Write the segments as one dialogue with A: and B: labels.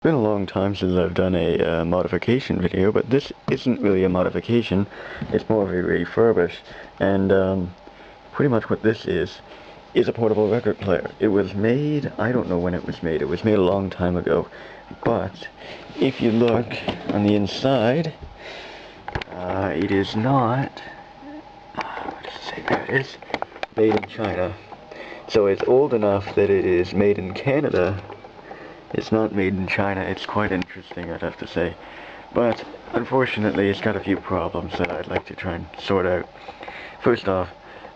A: Been a long time since I've done a modification video, but this isn't really a modification, it's more of a refurbish, and pretty much what this is a portable record player. It was made, I don't know when it was made a long time ago, but if you look on the inside, it is not, what does it say, there it is, made in China. So it's old enough that it is made in Canada. It's not made in China. It's quite interesting, I'd have to say. But, unfortunately, it's got a few problems that I'd like to try and sort out. First off,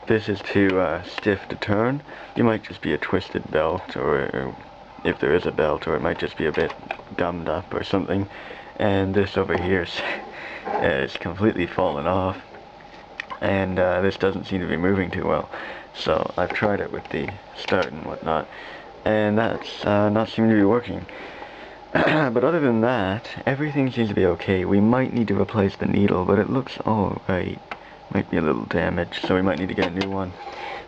A: this is too stiff to turn. You might just be a twisted belt, or if there is a belt, or it might just be a bit gummed up or something. And this over here is completely fallen off. And this doesn't seem to be moving too well. So I've tried it with the start and whatnot, and that's not seeming to be working. But other than that, everything seems to be okay. We might need to replace the needle, but it looks alright. Might be a little damaged, so we might need to get a new one.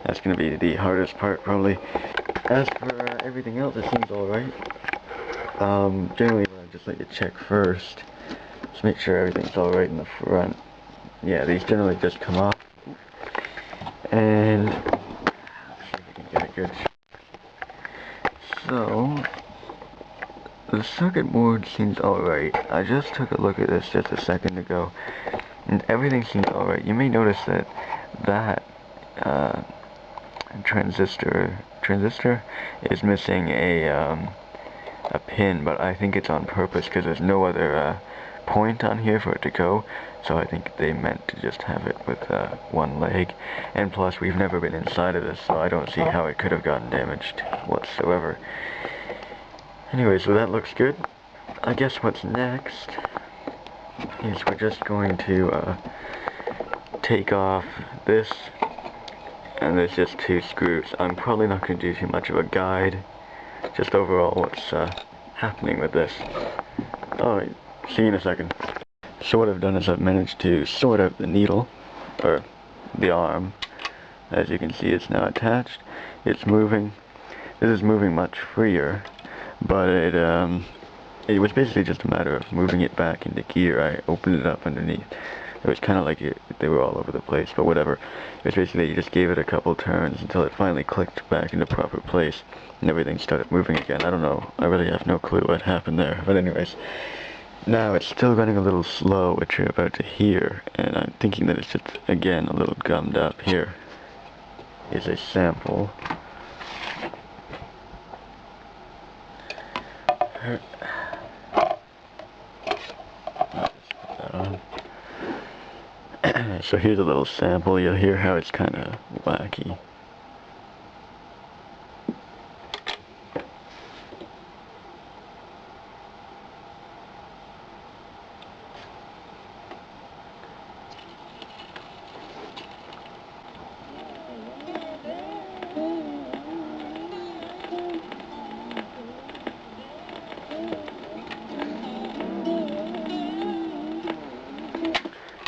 A: That's going to be the hardest part, probably. As for everything else, it seems alright. Generally, I just like to check first. Just make sure everything's alright in the front. Yeah, these generally just come off. And let's see if we can get a good shot. So the circuit board seems alright. I just took a look at this just a second ago, and everything seems alright. You may notice that transistor is missing a pin, but I think it's on purpose because there's no other point on here for it to go. So I think they meant to just have it with one leg, and plus we've never been inside of this, so I don't see how it could have gotten damaged whatsoever. Anyway, so that looks good. I guess what's next is we're just going to take off this, and there's just two screws. I'm probably not going to do too much of a guide, just overall what's happening with this. Alright, see you in a second. So what I've done is I've managed to sort out the needle, or the arm. As you can see, it's now attached. It's moving. This is moving much freer, but it was basically just a matter of moving it back into gear. I opened it up underneath. It was kind of like they were all over the place, but whatever. It was basically you just gave it a couple turns until it finally clicked back into proper place, and everything started moving again. I don't know. I really have no clue what happened there, but anyways. Now it's still running a little slow, which you're about to hear, and I'm thinking that it's just, again, a little gummed up. Here is a sample. I'll just put that on. So here's a little sample. You'll hear how it's kind of wacky.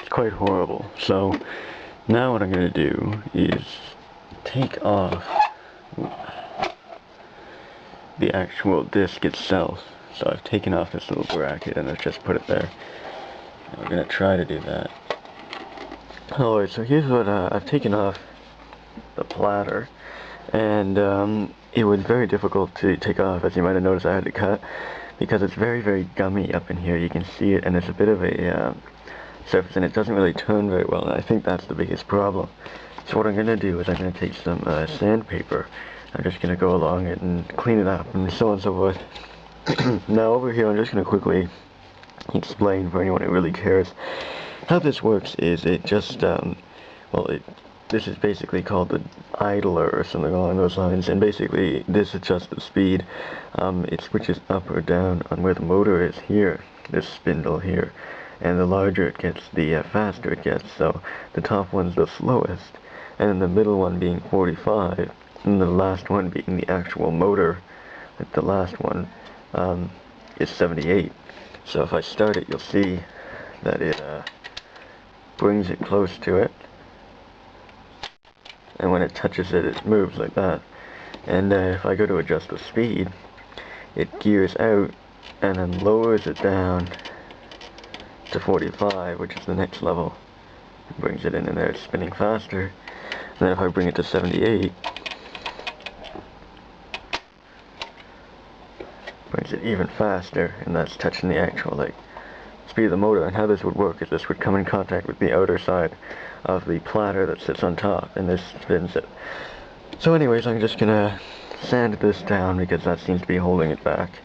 A: Quite horrible. So now what I'm going to do is take off the actual disc itself. So I've taken off this little bracket and I've just put it there. And we're going to try to do that. Alright, so here's what I've taken off the platter, and it was very difficult to take off. As you might have noticed, I had to cut because it's very, very gummy up in here. You can see it, and it's a bit of a surface, and it doesn't really turn very well, and I think that's the biggest problem. So what I'm going to do is I'm going to take some sandpaper. I'm just going to go along it and clean it up and so on and so forth. Now over here I'm just going to quickly explain for anyone who really cares. How this works is it just, this is basically called the idler or something along those lines, and basically this adjusts the speed. It switches up or down on where the motor is here, this spindle here. And the larger it gets, the faster it gets. So the top one's the slowest, and then the middle one being 45, and the last one being the actual motor, like the last one, is 78. So if I start it, you'll see that it brings it close to it, and when it touches it, it moves like that. And if I go to adjust the speed, it gears out and then lowers it down to 45, which is the next level. It brings it in and there, it's spinning faster. And then if I bring it to 78, brings it even faster, and that's touching the actual like speed of the motor. And how this would work is this would come in contact with the outer side of the platter that sits on top, and this spins it. So anyways, I'm just gonna sand this down because that seems to be holding it back,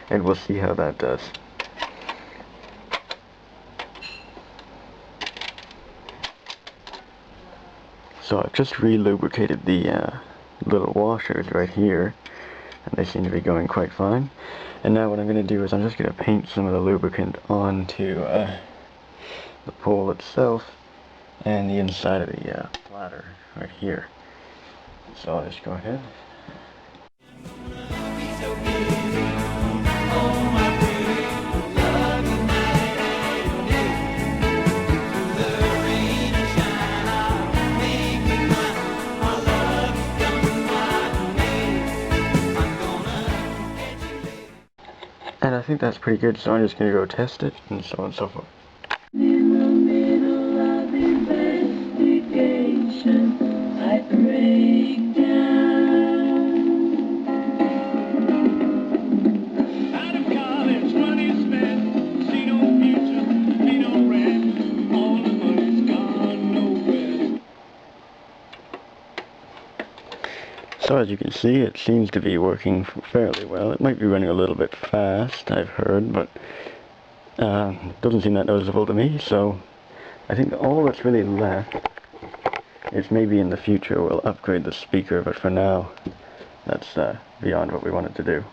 A: and we'll see how that does. So I've just re-lubricated the little washers right here, and they seem to be going quite fine. And now what I'm going to do is I'm just going to paint some of the lubricant onto the pole itself and the inside of the platter right here. So I'll just go ahead. And I think that's pretty good, so I'm just going to go test it, and so on and so forth.
B: In the middle of investigation, I break down. Out of college, money spent, see no future, pay no rent, all the money's gone nowhere.
A: So as you can see, it seems to be working fairly well. It might be running a little bit fast, I've heard, but doesn't seem that noticeable to me. So I think all that's really left is maybe in the future we'll upgrade the speaker, but for now that's beyond what we wanted to do.